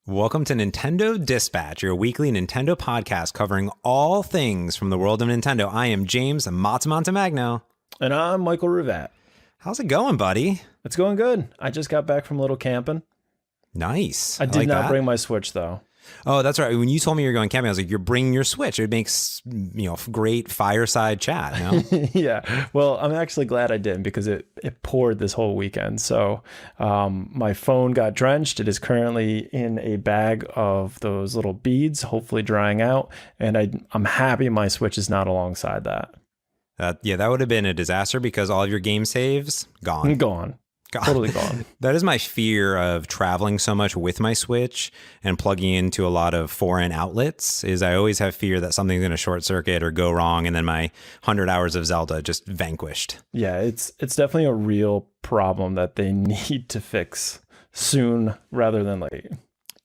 Welcome to Nintendo Dispatch, your weekly Nintendo podcast covering all things from the world of Nintendo. I am James Montemagno. And I'm Michael Rivat. How's it going, buddy? It's going good. I just got back from a little camping. Nice. I did not bring my Switch, though. Oh, that's right. When you told me you were going camping, I was like, you're bringing your Switch. It makes, great fireside chat, Yeah. Well, I'm actually glad I didn't because it poured this whole weekend. So my phone got drenched. It is currently in a bag of those little beads, hopefully drying out. And I'm happy my Switch is not alongside that. That would have been a disaster because all of your game saves, gone. Gone. Totally gone. That is my fear of traveling so much with my Switch and plugging into a lot of foreign outlets is I always have fear that something's going to short circuit or go wrong and then my 100 hours of Zelda just vanquished. Yeah, it's definitely a real problem that they need to fix soon rather than late.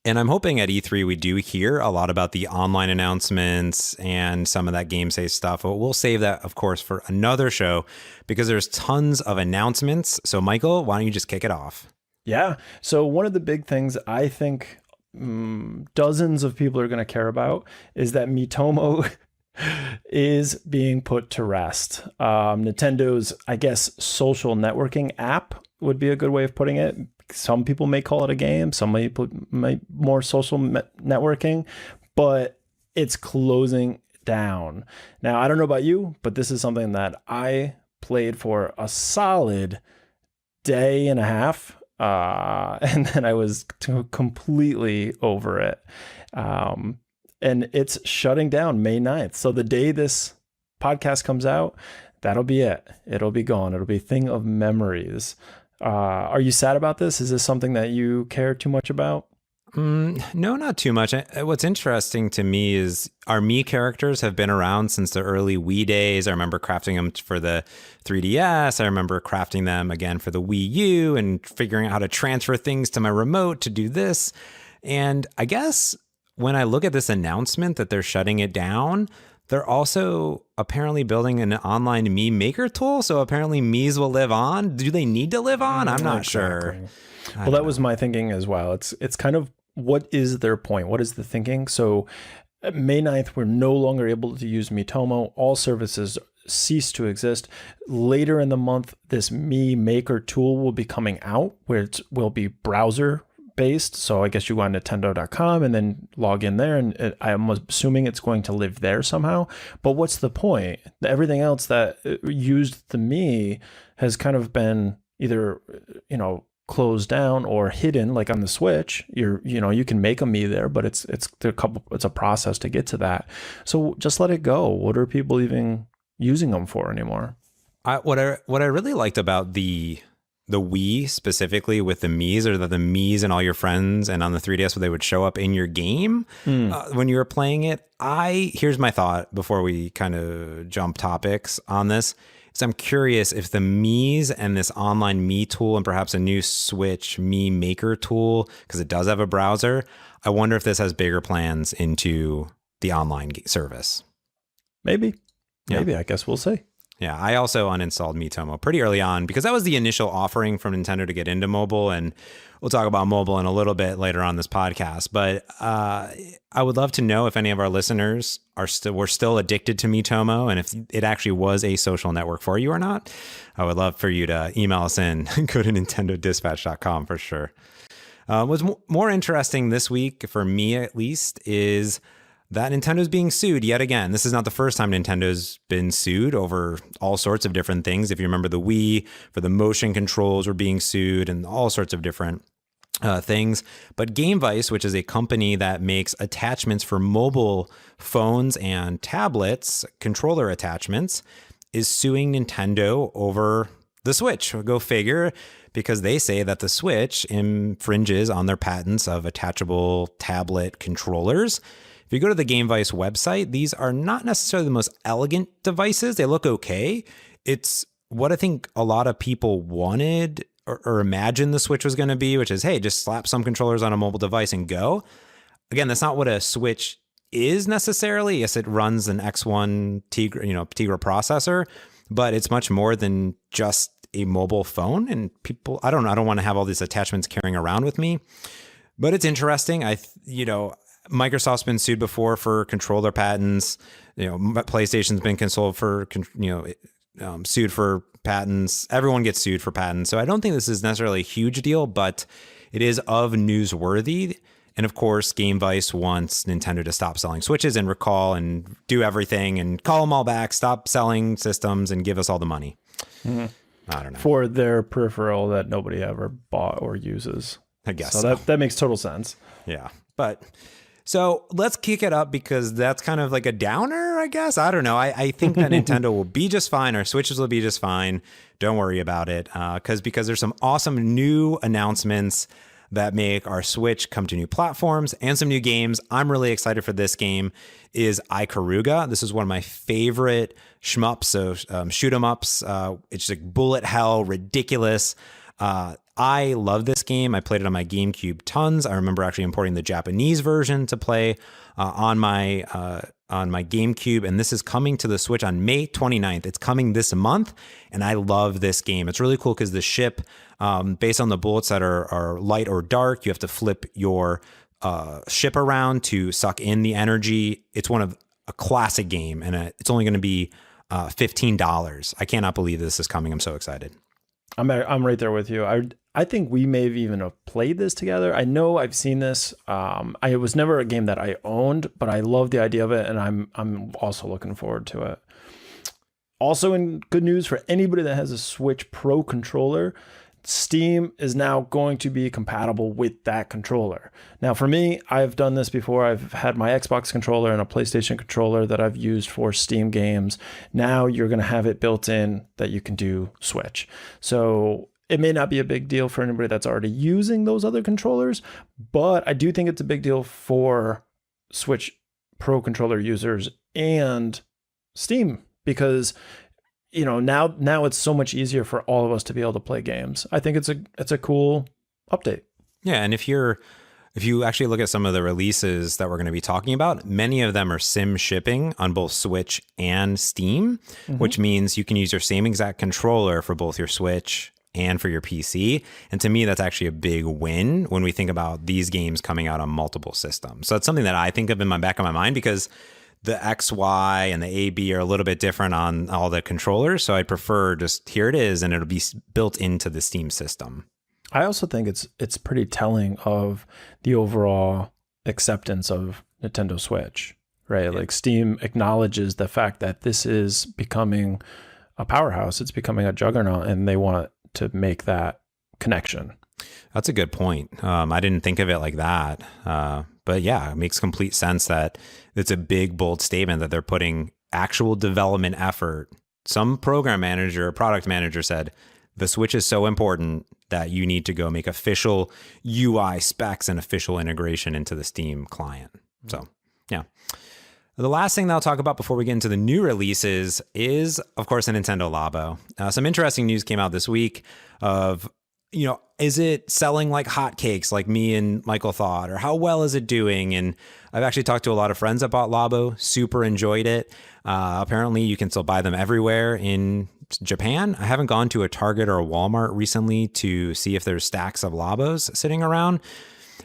And I'm hoping at E3 we do hear a lot about the online announcements and some of that game save stuff. But we'll save that, of course, for another show because there's tons of announcements. So, Michael, why don't you just kick it off? Yeah. So one of the big things I think dozens of people are going to care about is that Miitomo is being put to rest. Nintendo's, I guess, social networking app would be a good way of putting it. Some people may call it a game. Some may more social networking, but it's closing down. Now, I don't know about you, but this is something that I played for a solid day and a half. And then I was completely over it. And it's shutting down May 9th. So the day this podcast comes out, that'll be it. It'll be gone. It'll be a thing of memories. Are you sad about this? Is this something that you care too much about? No, not too much. What's interesting to me is our Mii characters have been around since the early Wii days. I remember crafting them for the 3DS. I remember crafting them again for the Wii U and figuring out how to transfer things to my remote to do this. And I guess when I look at this announcement that they're shutting it down, they're also apparently building an online Mii maker tool. So apparently Mii's will live on. Do they need to live on? I'm not sure. Well, that was my thinking as well. It's kind of, what is their point? What is the thinking? So May 9th, we're no longer able to use Miitomo. All services cease to exist. Later in the month, this Mii maker tool will be coming out where it will be browser based. So I guess you go on Nintendo.com and then log in there, and I'm assuming it's going to live there somehow. But what's the point? Everything else that used the Mii has kind of been either, closed down or hidden, like on the Switch. You can make a Mii there, but it's a process to get to that. So just let it go. What are people even using them for anymore? What I really liked about the Wii specifically with the Miis, or that the Miis and all your friends and on the 3DS, where they would show up in your game when you were playing it. Here's my thought before we kind of jump topics on this. So I'm curious if the Miis and this online Mii tool and perhaps a new Switch Mii maker tool, because it does have a browser, I wonder if this has bigger plans into the online service. Maybe, I guess we'll see. Yeah, I also uninstalled Miitomo pretty early on because that was the initial offering from Nintendo to get into mobile, and we'll talk about mobile in a little bit later on this podcast. But I would love to know if any of our listeners were still addicted to Miitomo, and if it actually was a social network for you or not. I would love for you to email us in. Go to nintendodispatch.com for sure. What's more interesting this week, for me at least, is that Nintendo's being sued yet again. This is not the first time Nintendo's been sued over all sorts of different things. If you remember, the Wii, for the motion controls, were being sued and all sorts of different things. But Gamevice, which is a company that makes attachments for mobile phones and tablets, controller attachments, is suing Nintendo over the Switch. Go figure, because they say that the Switch infringes on their patents of attachable tablet controllers. If you go to the Gamevice website, these are not necessarily the most elegant devices. They look okay. It's what I think a lot of people wanted or imagined the Switch was going to be, which is, hey, just slap some controllers on a mobile device and go. Again, that's not what a Switch is necessarily. Yes, it runs an X1 Tegra processor, but it's much more than just a mobile phone. And people, I don't want to have all these attachments carrying around with me. But it's interesting. Microsoft's been sued before for controller patents. PlayStation's been sued for patents. Everyone gets sued for patents. So I don't think this is necessarily a huge deal, but it is of newsworthy. And of course, Gamevice wants Nintendo to stop selling Switches and recall and do everything and call them all back, stop selling systems and give us all the money. Mm-hmm. I don't know. For their peripheral that nobody ever bought or uses. I guess so. That makes total sense. Yeah. But so let's kick it up because that's kind of like a downer, I guess. I don't know. I think that Nintendo will be just fine. Our Switches will be just fine. Don't worry about it. Because there's some awesome new announcements that make our Switch come to new platforms and some new games. I'm really excited for this game is Ikaruga. This is one of my favorite shmups, so shoot 'em ups. It's like bullet hell, ridiculous. I love this game. I played it on my GameCube tons. I remember actually importing the Japanese version to play on my GameCube, and this is coming to the Switch on May 29th. It's coming this month, and I love this game. It's really cool because the ship, based on the bullets that are light or dark, you have to flip your ship around to suck in the energy. It's a classic game, and it's only going to be $15. I cannot believe this is coming. I'm so excited. I'm right there with you. I think we may have even played this together. I know I've seen this. It was never a game that I owned, but I love the idea of it, and I'm also looking forward to it. Also, in good news for anybody that has a Switch Pro controller, Steam is now going to be compatible with that controller. Now, for me, I've done this before. I've had my Xbox controller and a PlayStation controller that I've used for Steam games. Now you're going to have it built in that you can do Switch. So it may not be a big deal for anybody that's already using those other controllers, but I do think it's a big deal for Switch Pro controller users and Steam because now it's so much easier for all of us to be able to play games. I think it's a cool update. Yeah, and if you actually look at some of the releases that we're going to be talking about, many of them are sim shipping on both Switch and Steam, which means you can use your same exact controller for both your Switch and for your PC. And to me, that's actually a big win when we think about these games coming out on multiple systems. So it's something that I think of in my back of my mind because the X, Y, and the A, B are a little bit different on all the controllers. So I prefer just here it is, and it'll be built into the Steam system. I also think it's pretty telling of the overall acceptance of Nintendo Switch, right? Yeah. Like Steam acknowledges the fact that this is becoming a powerhouse. It's becoming a juggernaut, and they want to make that connection. That's a good point. I didn't think of it like that. But yeah, it makes complete sense that it's a big, bold statement that they're putting actual development effort. Some program manager or product manager said, the Switch is so important that you need to go make official UI specs and official integration into the Steam client. So yeah. The last thing that I'll talk about before we get into the new releases is, of course, a Nintendo Labo. Some interesting news came out this week of, is it selling like hotcakes like me and Michael thought, or how well is it doing? And I've actually talked to a lot of friends that bought Labo, super enjoyed it. Apparently you can still buy them everywhere in Japan. I haven't gone to a Target or a Walmart recently to see if there's stacks of Labos sitting around.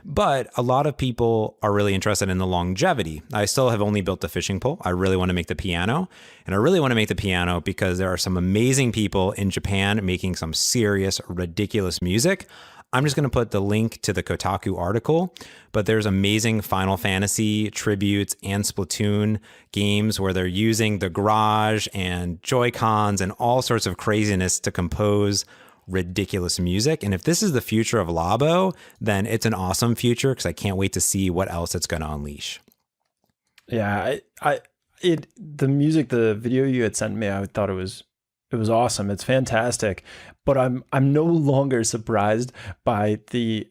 But a lot of people are really interested in the longevity. I still have only built the fishing pole. I really want to make the piano. And I really want to make the piano because there are some amazing people in Japan making some serious, ridiculous music. I'm just going to put the link to the Kotaku article, but there's amazing Final Fantasy tributes and Splatoon games where they're using the garage and Joy-Cons and all sorts of craziness to compose ridiculous music. And if this is the future of Labo, then it's an awesome future because I can't wait to see what else it's going to unleash. Yeah, the music, the video you had sent me, I thought it was awesome. It's fantastic. But I'm no longer surprised by the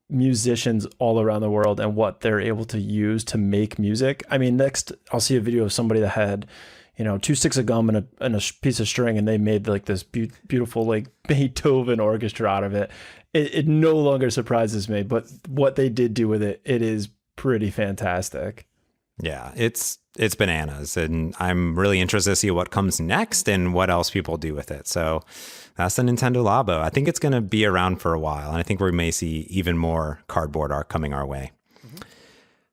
musicians all around the world and what they're able to use to make music. I mean, next I'll see a video of somebody that had 2 sticks of gum and a piece of string, and they made like this beautiful like Beethoven orchestra out of it. It no longer surprises me, but what they did do with it is pretty fantastic. Yeah, it's bananas, and I'm really interested to see what comes next and what else people do with it. So that's the Nintendo Labo. I think it's going to be around for a while, and I think we may see even more cardboard art coming our way.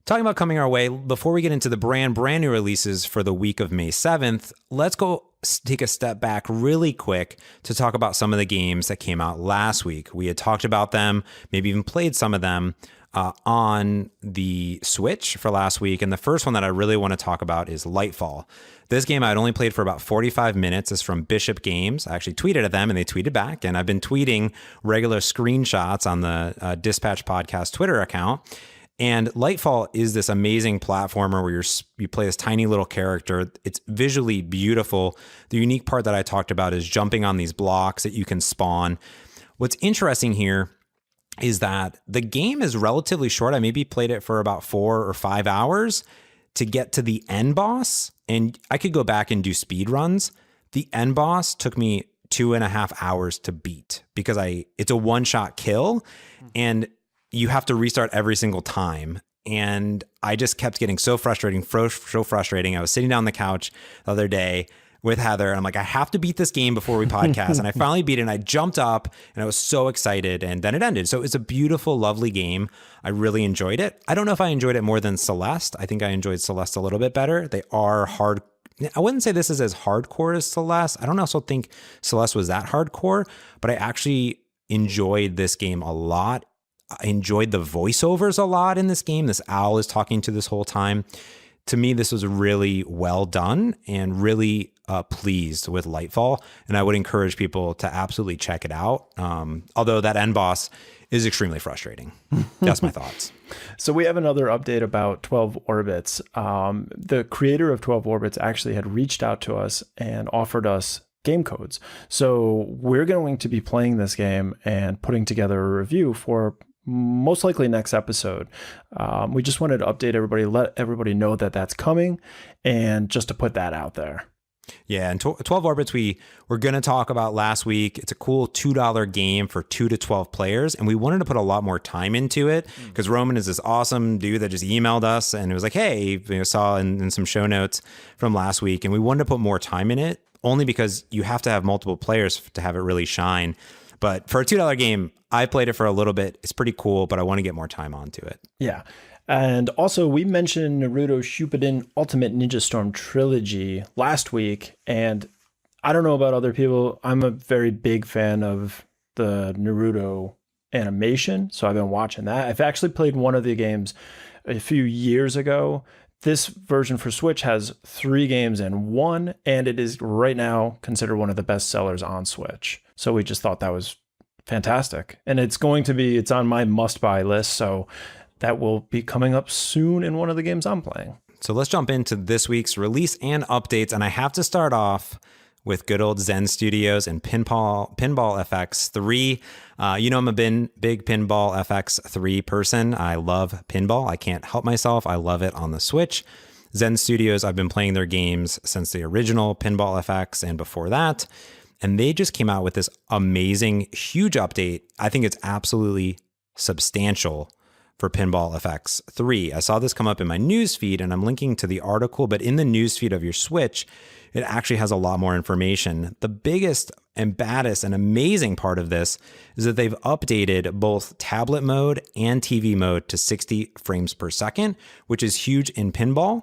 Talking about coming our way, before we get into the brand new releases for the week of May 7th, let's go take a step back really quick to talk about some of the games that came out last week. We had talked about them, maybe even played some of them on the Switch for last week. And the first one that I really want to talk about is Lightfall. This game I'd only played for about 45 minutes. It's from Bishop Games. I actually tweeted at them and they tweeted back. And I've been tweeting regular screenshots on the Dispatch Podcast Twitter account. And Lightfall is this amazing platformer where you play this tiny little character. It's visually beautiful. The unique part that I talked about is jumping on these blocks that you can spawn. What's interesting here is that the game is relatively short. I maybe played it for about 4 or 5 hours to get to the end boss. And I could go back and do speed runs. The end boss took me 2.5 hours to beat because it's a one-shot kill. And you have to restart every single time. And I just kept getting so frustrating. I was sitting down on the couch the other day with Heather. And I'm like, I have to beat this game before we podcast. And I finally beat it. And I jumped up and I was so excited. And then it ended. So it's a beautiful, lovely game. I really enjoyed it. I don't know if I enjoyed it more than Celeste. I think I enjoyed Celeste a little bit better. They are hard. I wouldn't say this is as hardcore as Celeste. I don't also think Celeste was that hardcore, but I actually enjoyed this game a lot. I enjoyed the voiceovers a lot in this game. This owl is talking to this whole time. To me, this was really well done and really pleased with Lightfall. And I would encourage people to absolutely check it out. Although that end boss is extremely frustrating. That's my thoughts. So we have another update about 12 Orbits. The creator of 12 Orbits actually had reached out to us and offered us game codes. So we're going to be playing this game and putting together a review for most likely next episode. We just wanted to update everybody, let everybody know that that's coming, and just to put that out there. Yeah, and 12 Orbits we were going to talk about last week. It's a cool $2 game for 2 to 12 players, and we wanted to put a lot more time into it because Roman is this awesome dude that just emailed us and it was like, hey, saw in some show notes from last week, and we wanted to put more time in it only because you have to have multiple players to have it really shine. But for a $2 game, I played it for a little bit. It's pretty cool, but I want to get more time onto it. Yeah. And also, we mentioned Naruto Shippuden Ultimate Ninja Storm Trilogy last week. And I don't know about other people. I'm a very big fan of the Naruto animation. So I've been watching that. I've actually played one of the games a few years ago. This version for Switch has 3 games in one, and it is right now considered one of the best sellers on Switch. So we just thought that was fantastic. And it's on my must-buy list, so that will be coming up soon in one of the games I'm playing. So let's jump into this week's release and updates. And I have to start off with good old Zen Studios and PinballFX 3. I'm a big PinballFX 3 person. I love pinball. I can't help myself. I love it on the Switch. Zen Studios, I've been playing their games since the original PinballFX and before that. And they just came out with this amazing, huge update. I think it's absolutely substantial for PinballFX 3. I saw this come up in my news feed, and I'm linking to the article, but in the news feed of your Switch, it actually has a lot more information. The biggest and baddest and amazing part of this is that they've updated both tablet mode and TV mode to 60 frames per second, which is huge in pinball.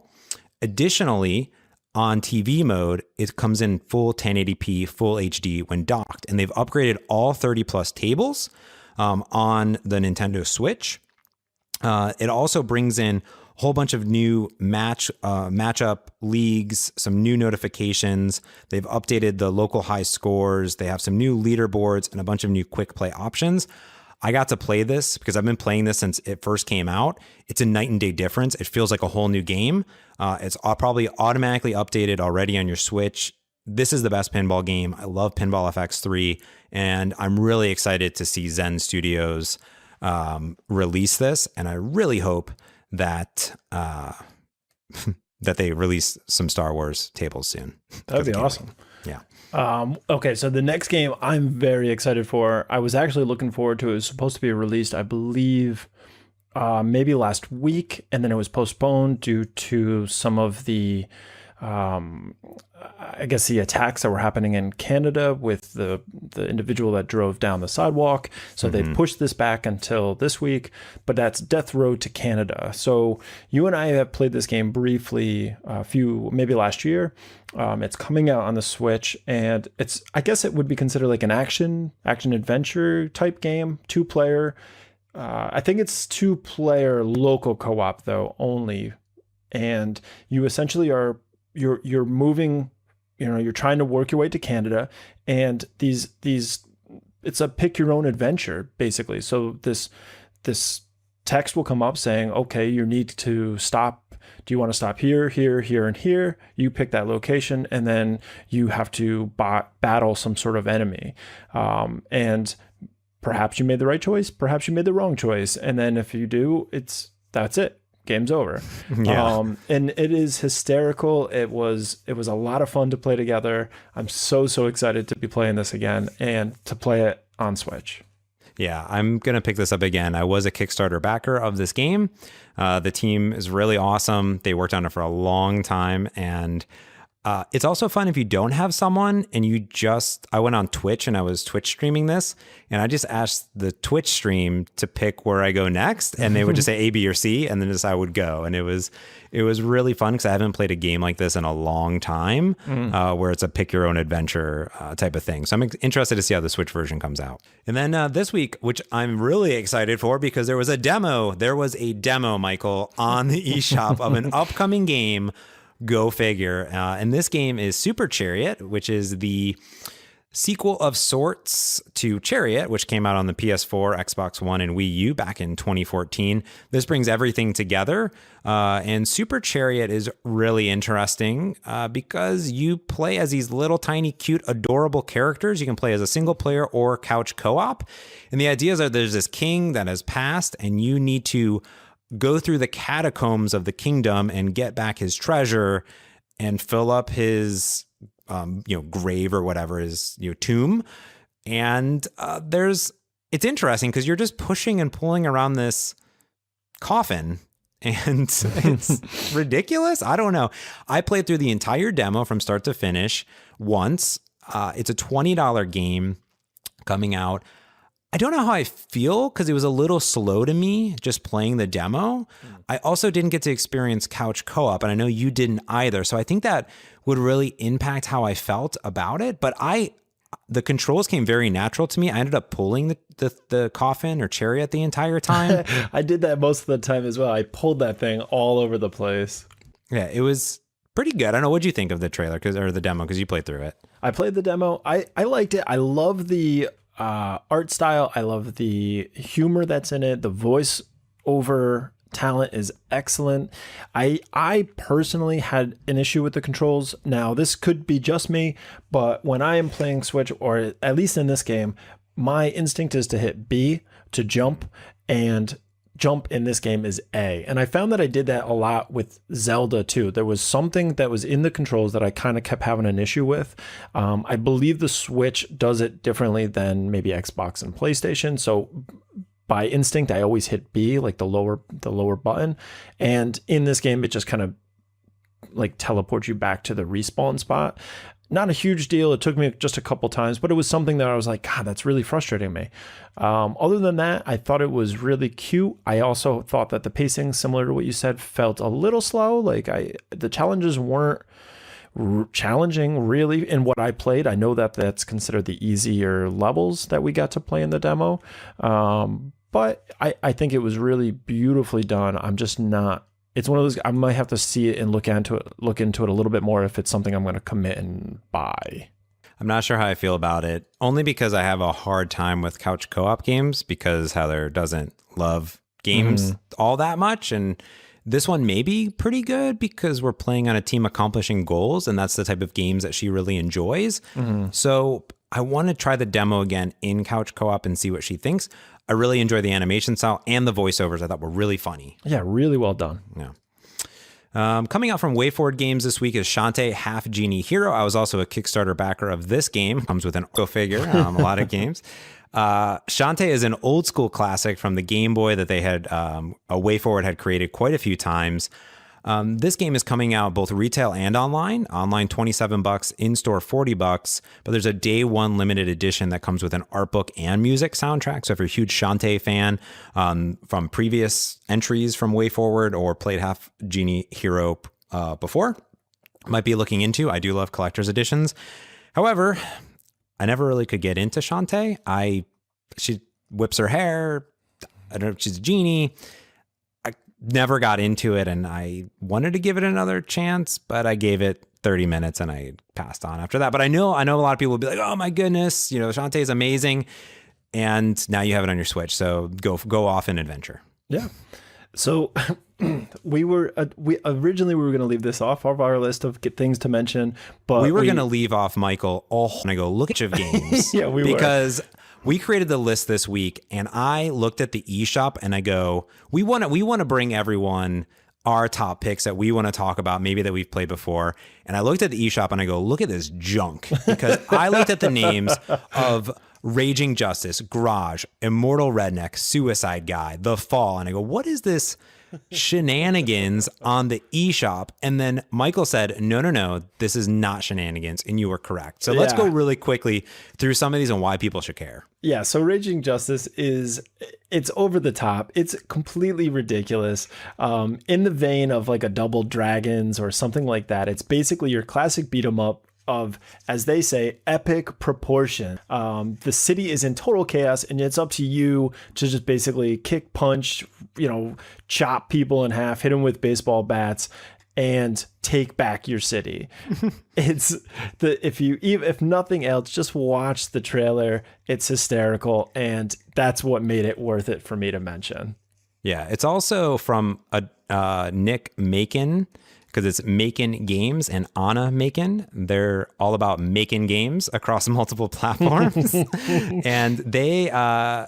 Additionally, on TV mode, it comes in full 1080p, full HD when docked, and they've upgraded all 30 plus tables on the Nintendo Switch. It also brings in a whole bunch of new matchup leagues, some new notifications. They've updated the local high scores. They have some new leaderboards and a bunch of new quick play options. I got to play this because I've been playing this since it first came out. It's a night and day difference. It feels like a whole new game. It's probably automatically updated already on your Switch. This is the best pinball game. I love PinballFX 3, and I'm really excited to see Zen Studios release this. And I really hope that that they release some Star Wars tables soon. That'd be awesome. Yeah. Okay, so the next game I'm very excited for. I was actually looking forward to. It was supposed to be released, I believe, maybe last week, and then it was postponed due to some of the I guess the attacks that were happening in Canada with the individual that drove down the sidewalk. So they've pushed this back until this week, but that's Death Road to Canada. So you and I have played this game briefly maybe last year. It's coming out on the Switch, and I guess it would be considered like an action adventure type game, 2-player. I think it's 2-player local co-op though only. And you essentially you're moving, you're trying to work your way to Canada, and these it's a pick your own adventure basically. So this text will come up saying, okay, you need to stop. Do you want to stop here, here, here, and here? You pick that location, and then you have to battle some sort of enemy. And perhaps you made the right choice, perhaps you made the wrong choice. And then if you do, that's it. Game's over. Yeah. And it is hysterical. It was a lot of fun to play together. I'm so excited to be playing this again and to play it on Switch. Yeah, I'm going to pick this up again. I was a Kickstarter backer of this game. The team is really awesome. They worked on it for a long time, and it's also fun if you don't have someone and I went on Twitch and I was Twitch streaming this, and I just asked the Twitch stream to pick where I go next, and they would just say A, B, or C, and then I would go. And it was really fun because I haven't played a game like this in a long time, where it's a pick your own adventure type of thing. So I'm interested to see how the Switch version comes out. And then this week, which I'm really excited for because there was a demo, Michael, on the eShop of an upcoming game. Go figure. And this game is Super Chariot, which is the sequel of sorts to Chariot, which came out on the PS4, Xbox One, and Wii U back in 2014. This brings everything together. And Super Chariot is really interesting because you play as these little tiny, cute, adorable characters. You can play as a single player or couch co-op. And the idea is that there's this king that has passed, and you need to go through the catacombs of the kingdom and get back his treasure and fill up his grave or whatever, his tomb. And it's interesting because you're just pushing and pulling around this coffin, and it's ridiculous. I don't know. I played through the entire demo from start to finish once. It's a $20 game coming out. I don't know how I feel because it was a little slow to me just playing the demo. I also didn't get to experience couch co-op, and I know you didn't either. So I think that would really impact how I felt about it. But the controls came very natural to me. I ended up pulling the coffin or chariot the entire time. I did that most of the time as well. I pulled that thing all over the place. Yeah, it was pretty good. I don't know. What'd you think of the trailer or the demo? Because you played through it. I played the demo. I liked it. I love the art style. I love the humor that's in it. The voice over talent is excellent. I personally had an issue with the controls. Now, this could be just me, but when I am playing Switch, or at least in this game, my instinct is to hit B to jump, and jump in this game is A. And I found that I did that a lot with Zelda too. There was something that was in the controls that I kind of kept having an issue with. I believe the Switch does it differently than maybe Xbox and PlayStation. So by instinct, I always hit B, like the lower button. And in this game, it just kind of like teleports you back to the respawn spot. Not a huge deal. It took me just a couple times, but it was something that I was like, God, that's really frustrating me. Other than that, I thought it was really cute. I also thought that the pacing, similar to what you said, felt a little slow. Like the challenges weren't challenging really in what I played. I know that that's considered the easier levels that we got to play in the demo. But I think it was really beautifully done. I'm just not. It's one of those, I might have to see it and look into it a little bit more if it's something I'm going to commit and buy. I'm not sure how I feel about it, only because I have a hard time with couch co-op games because Heather doesn't love games all that much. And this one may be pretty good because we're playing on a team accomplishing goals, and that's the type of games that she really enjoys. So I want to try the demo again in couch co-op and see what she thinks. I really enjoy the animation style and the voiceovers. I thought were really funny. Yeah, really well done. Yeah. Coming out from WayForward Games this week is Shantae Half Genie Hero. I was also a Kickstarter backer of this game. Comes with an go figure, a lot of games. Shantae is an old school classic from the Game Boy that they had, a WayForward had created quite a few times. This game is coming out both retail and online. Online $27, in-store $40, but there's a day one limited edition that comes with an art book and music soundtrack. So if you're a huge Shantae fan from previous entries from WayForward or played Half Genie Hero before, might be looking into. I do love collector's editions. However, I never really could get into Shantae. She whips her hair. I don't know if she's a genie. Never got into it, and I wanted to give it another chance, but I gave it 30 minutes and I passed on after that. But I know a lot of people will be like, oh my goodness, Shantae is amazing. And now you have it on your Switch. So go off and adventure. Yeah. So we originally were going to leave this off of our list of things to mention, but we were going to leave off Michael. And I go, look at your games. Yeah, because we created the list this week, and I looked at the eShop and I go, we want to bring everyone our top picks that we want to talk about, maybe that we've played before. And I looked at the eShop and I go, look at this junk, because I looked at the names of Raging Justice, Garage, Immortal Redneck, Suicide Guy, The Fall, and I go, what is this shenanigans on the eShop? And then Michael said, no, this is not shenanigans, and you were correct. So let's go really quickly through some of these and why people should care. Yeah, so Raging Justice it's over the top. It's completely ridiculous. In the vein of like a Double Dragons or something like that. It's basically your classic beat 'em up of, as they say, epic proportion. The city is in total chaos, and it's up to you to just basically kick, punch, chop people in half, hit them with baseball bats, and take back your city. If nothing else, just watch the trailer. It's hysterical, and that's what made it worth it for me to mention. Yeah, it's also from Nick Macon, because it's Macon Games and Anna Macon. They're all about making games across multiple platforms. And Nick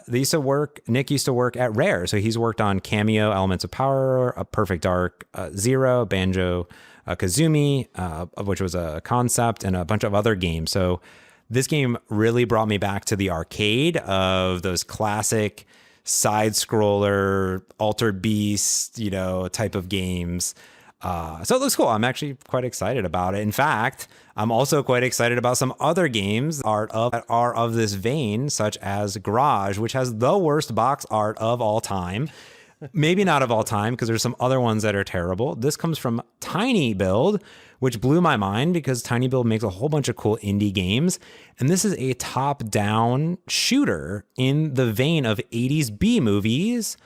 used to work at Rare. So he's worked on Cameo, Elements of Power, A Perfect Dark, Zero, Banjo, Kazooie, which was a concept, and a bunch of other games. So this game really brought me back to the arcade of those classic side scroller, Altered Beast, type of games. So it looks cool. I'm actually quite excited about it. In fact, I'm also quite excited about some other games that are of this vein, such as Garage, which has the worst box art of all time. Maybe not of all time, because there's some other ones that are terrible. This comes from Tiny Build, which blew my mind because Tiny Build makes a whole bunch of cool indie games. And this is a top-down shooter in the vein of 80s B movies,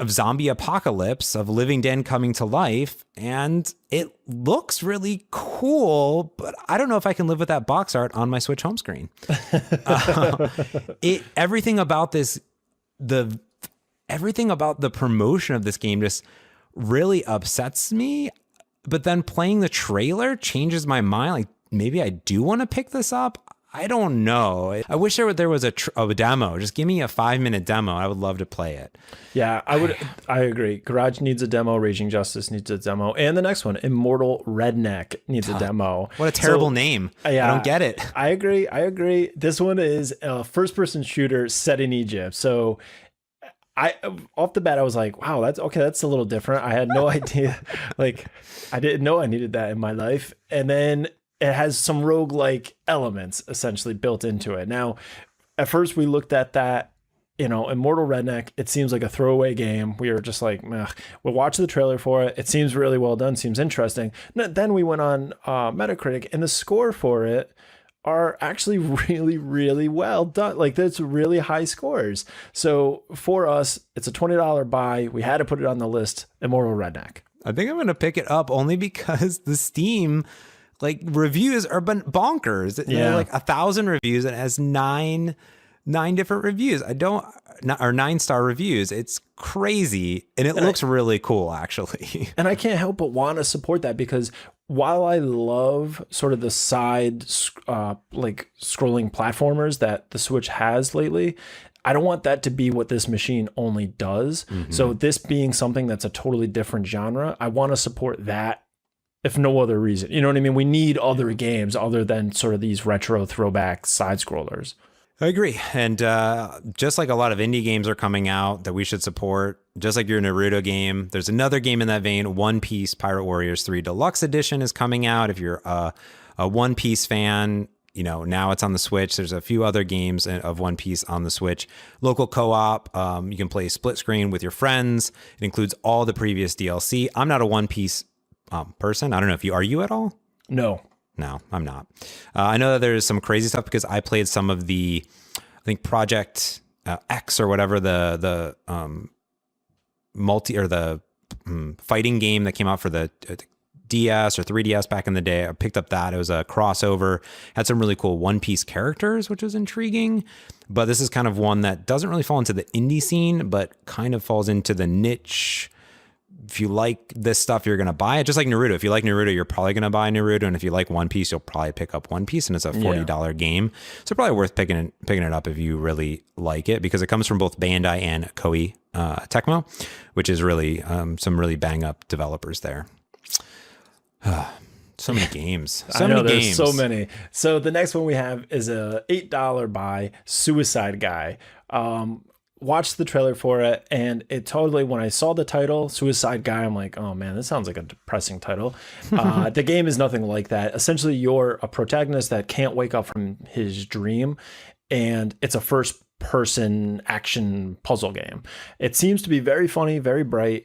of zombie apocalypse, of living dead coming to life, and it looks really cool, but I don't know if I can live with that box art on my Switch home screen. Everything about the promotion of this game just really upsets me, but then playing the trailer changes my mind. Like, maybe I do want to pick this up. I don't know. I wish there was a demo. Just give me a 5-minute demo. I would love to play it. Yeah, I agree. Garage needs a demo. Raging Justice needs a demo. And the next one, Immortal Redneck, needs a demo. What a terrible name. Yeah, I don't get it. I agree. This one is a first-person shooter set in Egypt. So off the bat, I was like, wow, that's a little different. I had no idea. Like, I didn't know I needed that in my life. And then it has some roguelike elements essentially built into it. Now, at first we looked at that, Immortal Redneck, it seems like a throwaway game. We were just like, we'll watch the trailer for it. It seems really well done, seems interesting. Then we went on Metacritic, and the score for it are actually really, really well done. Like, that's really high scores. So for us, it's a $20 buy. We had to put it on the list, Immortal Redneck. I think I'm going to pick it up only because the Steam reviews are bonkers. Yeah. Like 1,000 reviews, and it has nine different reviews. or 9-star reviews. It's crazy, and it looks really cool, actually. And I can't help but want to support that, because while I love sort of the side scrolling platformers that the Switch has lately, I don't want that to be what this machine only does. Mm-hmm. So this being something that's a totally different genre, I want to support that, if no other reason. You know what I mean? We need other games other than sort of these retro throwback side scrollers. I agree. And just like a lot of indie games are coming out that we should support, just like your Naruto game, there's another game in that vein. One Piece Pirate Warriors 3 Deluxe Edition is coming out. If you're a One Piece fan, now it's on the Switch. There's a few other games of One Piece on the Switch. Local co-op. You can play split screen with your friends. It includes all the previous DLC. I'm not a One Piece person. I don't know if are you at all? No. No, I'm not. I know that there's some crazy stuff because I played some of I think Project X or whatever, the fighting game that came out for the DS or 3DS back in the day. I picked up that. It was a crossover, had some really cool One Piece characters, which was intriguing. But this is kind of one that doesn't really fall into the indie scene, but kind of falls into the niche. If you like this stuff, you're going to buy it. Just like Naruto. If you like Naruto, you're probably going to buy Naruto. And if you like One Piece, you'll probably pick up One Piece. And it's a $40 game. So probably worth picking it up if you really like it, because it comes from both Bandai and Koei Tecmo, which is really some really bang up developers there. So many games. There's so many. So the next one we have is a $8 buy, Suicide Guy. Watched the trailer for it, and it totally, when I saw the title, Suicide Guy, I'm like, oh man, this sounds like a depressing title. The game is nothing like that. Essentially, you're a protagonist that can't wake up from his dream, and it's a first-person action puzzle game. It seems to be very funny, very bright,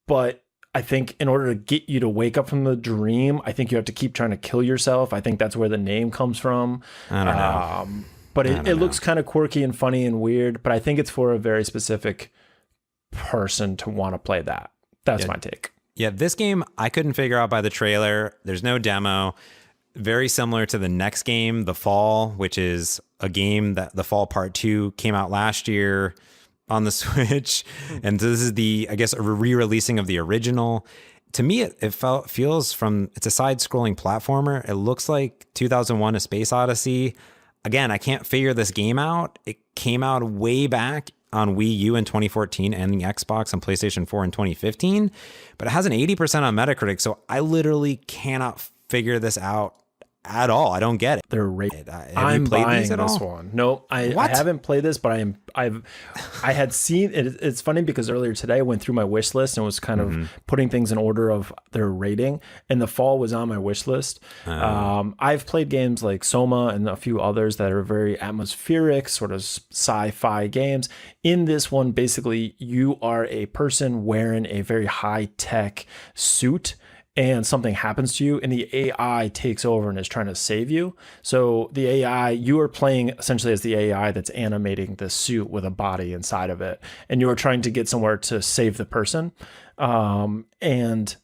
but I think in order to get you to wake up from the dream, I think you have to keep trying to kill yourself. I think that's where the name comes from. I don't know. But it looks kind of quirky and funny and weird, but I think it's for a very specific person to want to play that. That's my take. Yeah, this game, I couldn't figure out by the trailer. There's no demo. Very similar to the next game, The Fall, which is a game that The Fall Part 2 came out last year on the Switch. And this is a re-releasing of the original. To me, it feels it's a side-scrolling platformer. It looks like 2001: A Space Odyssey. Again, I can't figure this game out. It came out way back on Wii U in 2014 and the Xbox and PlayStation 4 in 2015, but it has an 80% on Metacritic, so I literally cannot figure this out at all. I don't get it. They're rated. Have you played these at all? This one. No, I haven't played this, but I had seen it. It's funny because earlier today I went through my wish list and was kind of putting things in order of their rating, and The Fall was on my wish list. I've played games like Soma and a few others that are very atmospheric, sort of sci-fi games. In this one, basically, you are a person wearing a very high-tech suit, and something happens to you and the AI takes over and is trying to save you. So the AI, you are playing essentially as the AI that's animating the suit with a body inside of it. And you are trying to get somewhere to save the person. And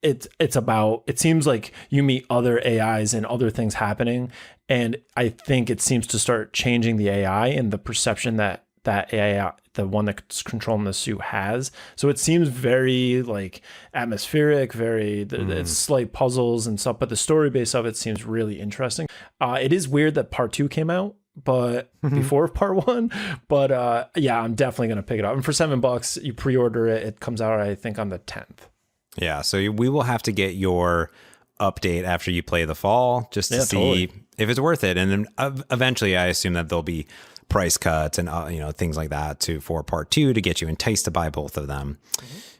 it seems like you meet other AIs and other things happening. And I think it seems to start changing the AI and the perception that AI, the one that's controlling the suit, has. So it seems very like atmospheric, it's slight puzzles and stuff, but the story base of it seems really interesting. It is weird that part 2 came out, but before part 1, but I'm definitely going to pick it up. And for $7, you pre-order it. It comes out, I think, on the 10th. Yeah. So we will have to get your update after you play The Fall just to see if it's worth it. And then eventually I assume that there'll be price cuts and things like that for part 2 to get you enticed to buy both of them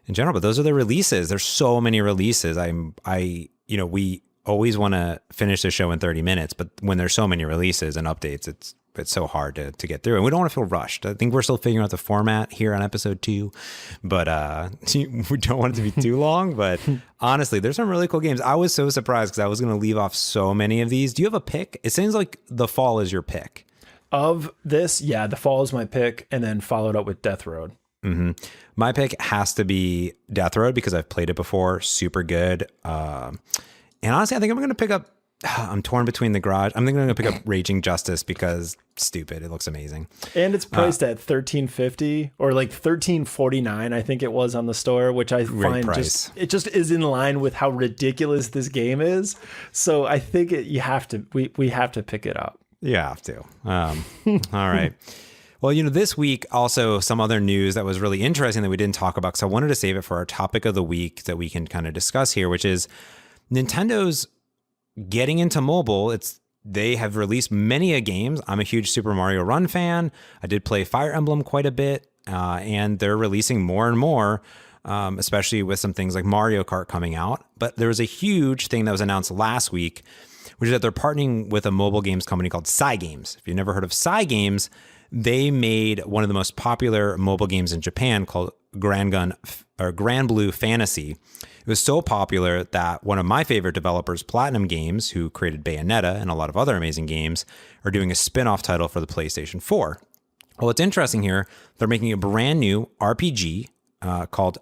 in general. But those are the releases. There's so many releases. We always want to finish the show in 30 minutes, but when there's so many releases and updates, it's so hard to get through, and we don't want to feel rushed. I think we're still figuring out the format here on episode 2, but we don't want it to be too long. But honestly, there's some really cool games. I was so surprised because I was going to leave off so many of these. Do you have a pick? It seems like The Fall is your pick. Of this, The Fall is my pick, and then followed up with Death Road. My pick has to be Death Road because I've played it before. Super good. And honestly, I think I'm going to pick up, I'm torn between the garage. I'm going to pick up Raging Justice because stupid. It looks amazing. And it's priced at $13.50 or like $13.49, I think it was on the store, which I find it just is in line with how ridiculous this game is. So I think we have to pick it up. You have to. All right. Well, this week also some other news that was really interesting that we didn't talk about because I wanted to save it for our topic of the week that we can kind of discuss here, which is Nintendo's getting into mobile. It's they have released many games. I'm a huge Super Mario Run fan. I did play Fire Emblem quite a bit, and they're releasing more and more, especially with some things like Mario Kart coming out. But there was a huge thing that was announced last week, which is that they're partnering with a mobile games company called Cygames. If you've never heard of Cygames, they made one of the most popular mobile games in Japan called Grand Blue Fantasy. It was so popular that one of my favorite developers, Platinum Games, who created Bayonetta and a lot of other amazing games, are doing a spin-off title for the PlayStation 4. Well, what's interesting here, they're making a brand new RPG called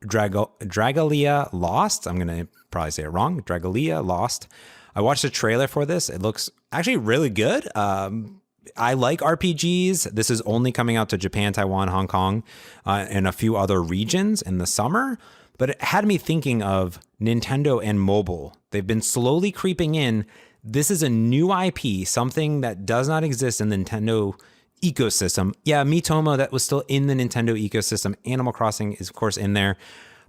Dragalia Lost. I'm going to probably say it wrong. Dragalia Lost. I watched the trailer for this. It looks actually really good. I like RPGs. This is only coming out to Japan, Taiwan, Hong Kong, and a few other regions in the summer. But it had me thinking of Nintendo and mobile. They've been slowly creeping in. This is a new IP, something that does not exist in the Nintendo ecosystem. Yeah, Miitomo, that was still in the Nintendo ecosystem. Animal Crossing is, of course, in there.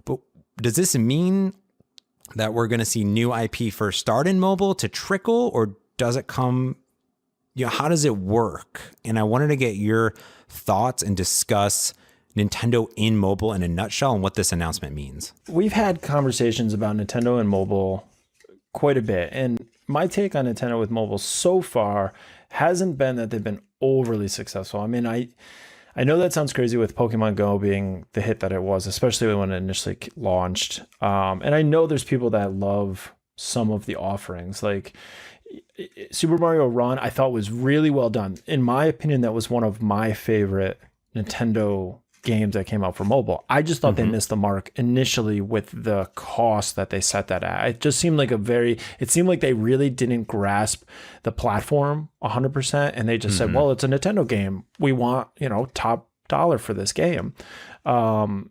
But does this mean that we're going to see new IP first start in mobile to trickle, or does it come, how does it work? And I wanted to get your thoughts and discuss Nintendo in mobile in a nutshell and what this announcement means. We've had conversations about Nintendo and mobile quite a bit. And my take on Nintendo with mobile so far hasn't been that they've been overly successful. I mean, I know that sounds crazy with Pokemon Go being the hit that it was, especially when it initially launched. And I know there's people that love some of the offerings. Like Super Mario Run, I thought was really well done. In my opinion, that was one of my favorite Nintendo games that came out for mobile. I just thought they missed the mark initially with the cost that they set that at. It just seemed like it seemed like they really didn't grasp the platform 100%. And they just said, well, it's a Nintendo game. We want, top dollar for this game. And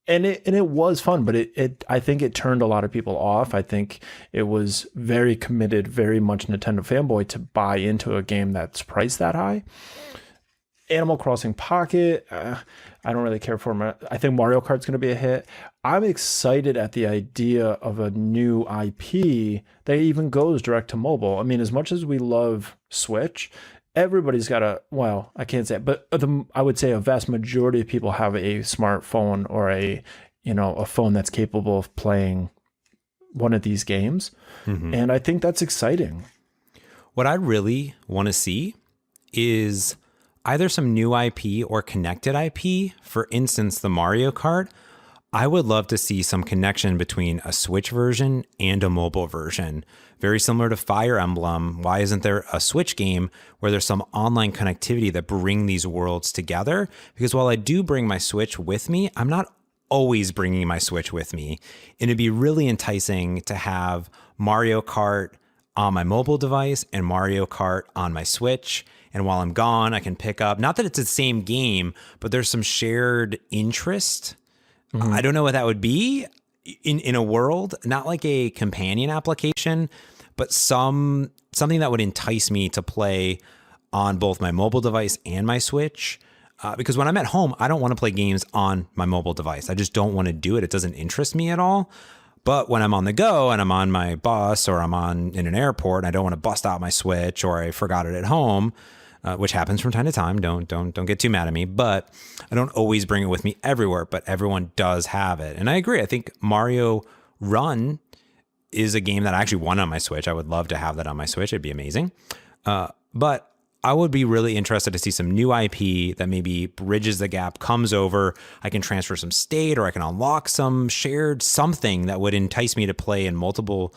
it was fun, but I think it turned a lot of people off. I think it was very committed, very much Nintendo fanboy to buy into a game that's priced that high. Animal Crossing Pocket, I don't really care for them. I think Mario Kart's going to be a hit. I'm excited at the idea of a new IP that even goes direct to mobile. I mean, as much as we love Switch, everybody's got I can't say it, but I would say a vast majority of people have a smartphone or a phone that's capable of playing one of these games. And I think that's exciting. What I really want to see is either some new IP or connected IP. For instance, the Mario Kart. I would love to see some connection between a Switch version and a mobile version. Very similar to Fire Emblem. Why isn't there a Switch game where there's some online connectivity that bring these worlds together? Because while I do bring my Switch with me, I'm not always bringing my Switch with me. And it'd be really enticing to have Mario Kart on my mobile device and Mario Kart on my Switch. And while I'm gone, I can pick up, not that it's the same game, but there's some shared interest. I don't know what that would be in a world, not like a companion application, but something that would entice me to play on both my mobile device and my Switch. Because when I'm at home, I don't want to play games on my mobile device. I just don't want to do it. It doesn't interest me at all. But when I'm on the go and I'm on my bus or I'm in an airport and I don't want to bust out my Switch or I forgot it at home, which happens from time to time. Don't get too mad at me, but I don't always bring it with me everywhere, but everyone does have it. And I agree. I think Mario Run is a game that I actually want on my Switch. I would love to have that on my Switch. It'd be amazing. But I would be really interested to see some new IP that maybe bridges the gap, comes over. I can transfer some state or I can unlock some shared something that would entice me to play in multiple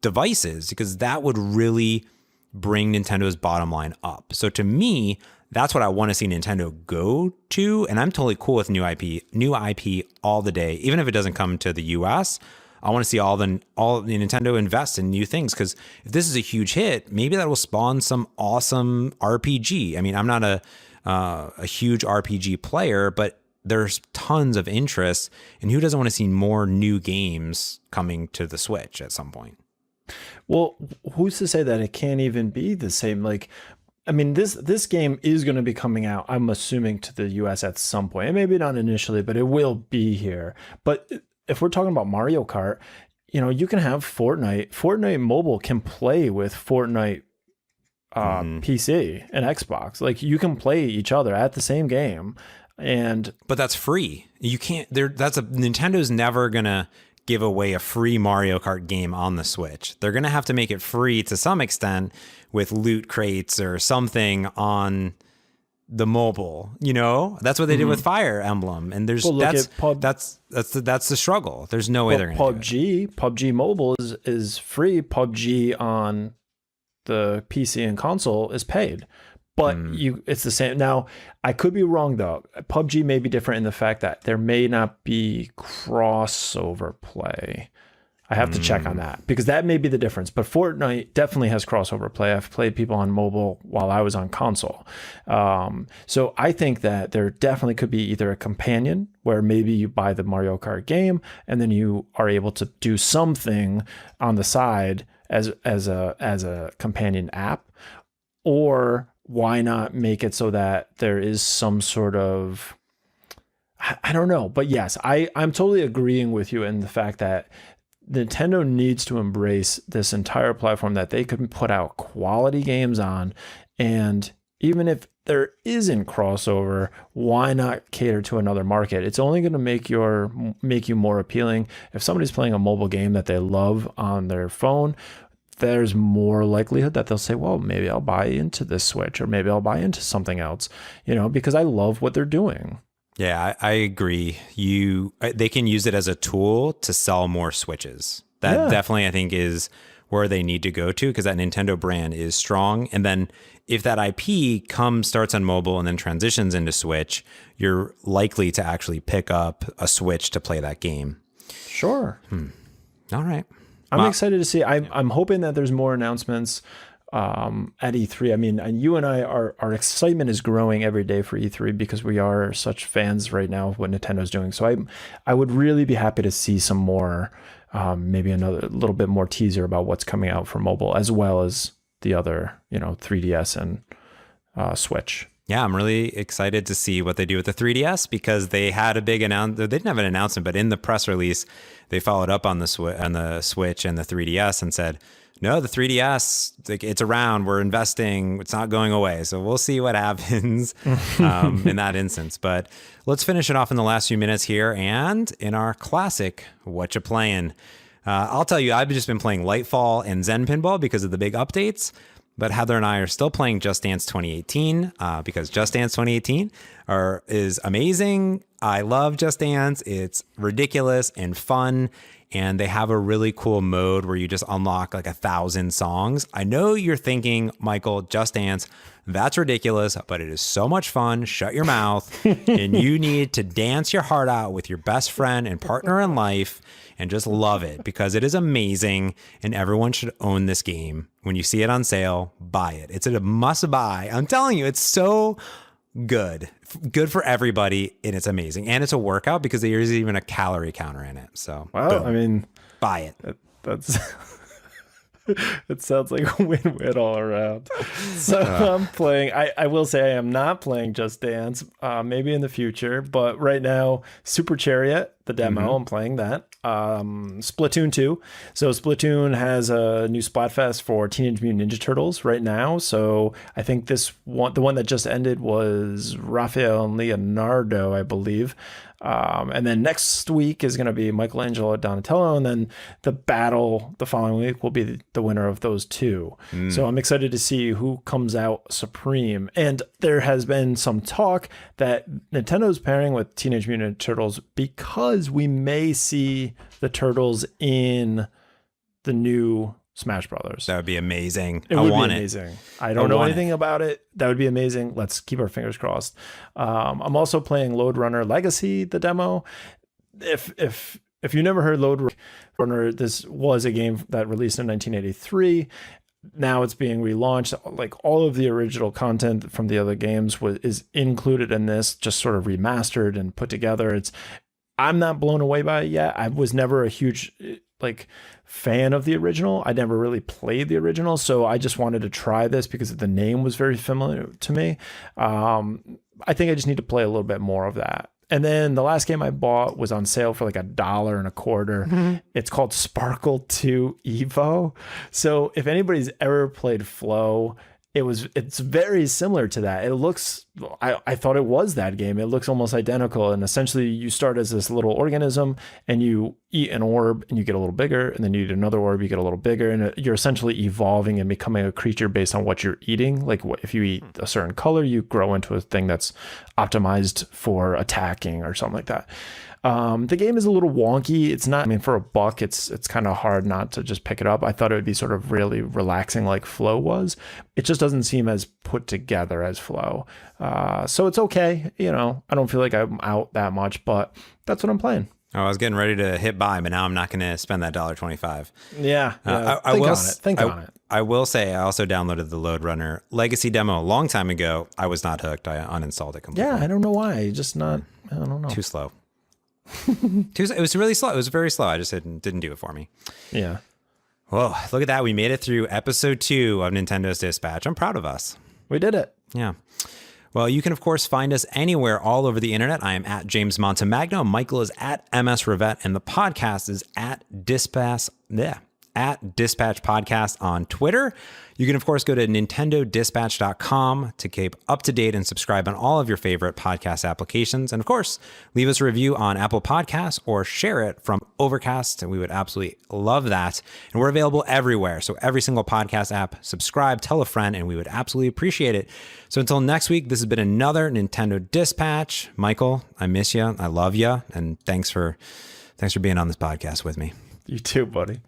devices, because that would really bring Nintendo's bottom line up. So to me, that's what I want to see Nintendo go to. And I'm totally cool with new IP all the day. Even if it doesn't come to the US, I want to see all the Nintendo invest in new things. Because if this is a huge hit, maybe that will spawn some awesome RPG. I mean, I'm not a huge RPG player, but there's tons of interest. And who doesn't want to see more new games coming to the Switch at some point? Well, who's to say that it can't even be the same? Like, I mean, this game is going to be coming out, I'm assuming, to the US at some point. And maybe not initially, but it will be here. But if we're talking about Mario Kart, you can have Fortnite. Fortnite Mobile can play with Fortnite PC and Xbox. Like you can play each other at the same game, but that's free. You can't. Nintendo's never gonna give away a free Mario Kart game on the Switch. They're gonna have to make it free to some extent with loot crates or something on the mobile. That's what they did with Fire Emblem, and that's the struggle. There's no way they're gonna do it. PUBG Mobile is free. PUBG on the PC and console is paid, but it's the same. Now, I could be wrong though. PUBG may be different in the fact that there may not be crossover play. I have to check on that because that may be the difference. But Fortnite definitely has crossover play. I've played people on mobile while I was on console. So I think that there definitely could be either a companion where maybe you buy the Mario Kart game and then you are able to do something on the side as a companion app, or why not make it so that there is some sort of, I don't know. But yes, I'm totally agreeing with you in the fact that Nintendo needs to embrace this entire platform that they can put out quality games on. And even if there isn't crossover, why not cater to another market? It's only going to make you more appealing. If somebody's playing a mobile game that they love on their phone, there's more likelihood that they'll say, well, maybe I'll buy into this Switch, or maybe I'll buy into something else, because I love what they're doing. Yeah, I agree. They can use it as a tool to sell more Switches. That definitely, I think, is where they need to go to, because that Nintendo brand is strong. And then if that IP starts on mobile and then transitions into Switch, you're likely to actually pick up a Switch to play that game. Sure. All right. I'm excited to see. I'm hoping that there's more announcements at E3. I mean, and you and I, our excitement is growing every day for E3 because we are such fans right now of what Nintendo's doing. So I would really be happy to see some more, maybe another little bit more teaser about what's coming out for mobile, as well as the other, 3DS and Switch. Yeah, I'm really excited to see what they do with the 3DS, because they had a big announcement. They didn't have an announcement, but in the press release, they followed up on the Switch and the 3DS and said, no, the 3DS, it's around. We're investing. It's not going away. So we'll see what happens in that instance. But let's finish it off in the last few minutes here. And in our classic, what you playing? I'll tell you, I've just been playing Lightfall and Zen Pinball because of the big updates. But Heather and I are still playing Just Dance 2018 because Just Dance 2018 is amazing. I love Just Dance. It's ridiculous and fun. And they have a really cool mode where you just unlock like 1,000 songs. I know you're thinking, Michael, Just Dance, that's ridiculous, but it is so much fun. Shut your mouth. And you need to dance your heart out with your best friend and partner in life and just love it, because it is amazing. And everyone should own this game. When you see it on sale, buy it. It's a must buy. I'm telling you, it's so good for everybody, and it's amazing. And it's a workout because there is even a calorie counter in it. So wow, I mean, buy it. That's it sounds like a win-win all around. So I'm playing, I will say I am not playing Just Dance, maybe in the future, but right now, Super Chariot, the demo, I'm playing that. Splatoon 2. So Splatoon has a new Splatfest for Teenage Mutant Ninja Turtles right now. So I think the one that just ended was Raphael and Leonardo, I believe. And then next week is going to be Michelangelo, Donatello, and then the battle the following week will be the winner of those two. So I'm excited to see who comes out supreme. And there has been some talk that Nintendo's pairing with Teenage Mutant Ninja Turtles because we may see the Turtles in the new Smash Brothers. That would be amazing. It would be amazing. I don't know anything about it. That would be amazing. Let's keep our fingers crossed. I'm also playing Lode Runner Legacy, the demo. If you never heard Lode Runner, this was a game that released in 1983. Now it's being relaunched. Like all of the original content from the other games is included in this, just sort of remastered and put together. I'm not blown away by it yet. I was never a huge fan of the original. I never really played the original, so I just wanted to try this because the name was very familiar to me. I think I just need to play a little bit more of that. And then the last game I bought was on sale for like $1.25. It's called Sparkle 2 Evo. So if anybody's ever played Flow, it's very similar to that. It looks, I thought it was that game. It looks almost identical. And essentially you start as this little organism and you eat an orb and you get a little bigger, and then you eat another orb, you get a little bigger, and you're essentially evolving and becoming a creature based on what you're eating. Like if you eat a certain color, you grow into a thing that's optimized for attacking or something like that. The game is a little wonky. It's not, I mean, for $1, it's kind of hard not to just pick it up. I thought it would be sort of really relaxing like Flow was. It just doesn't seem as put together as Flow. So it's okay. You know, I don't feel like I'm out that much, but that's what I'm playing. Oh, I was getting ready to hit buy, but now I'm not going to spend that $1.25. Yeah. Think on it. I will say I also downloaded the Load Runner Legacy demo a long time ago. I was not hooked. I uninstalled it completely. Yeah, I don't know why. Just not, I don't know. Too slow. It was really slow. It was very slow. I just didn't do it for me. Yeah. Whoa, look at that. We made it through episode 2 of Nintendo's Dispatch. I'm proud of us. We did it. Yeah. Well, you can, of course, find us anywhere all over the internet. I am at James Montemagno. Michael is at MS Rivette, and the podcast is at Dispatch Podcast on Twitter. You can, of course, go to nintendodispatch.com to keep up to date and subscribe on all of your favorite podcast applications. And, of course, leave us a review on Apple Podcasts or share it from Overcast, and we would absolutely love that. And we're available everywhere. So every single podcast app, subscribe, tell a friend, and we would absolutely appreciate it. So until next week, this has been another Nintendo Dispatch. Michael, I miss you. I love you. And thanks for being on this podcast with me. You too, buddy.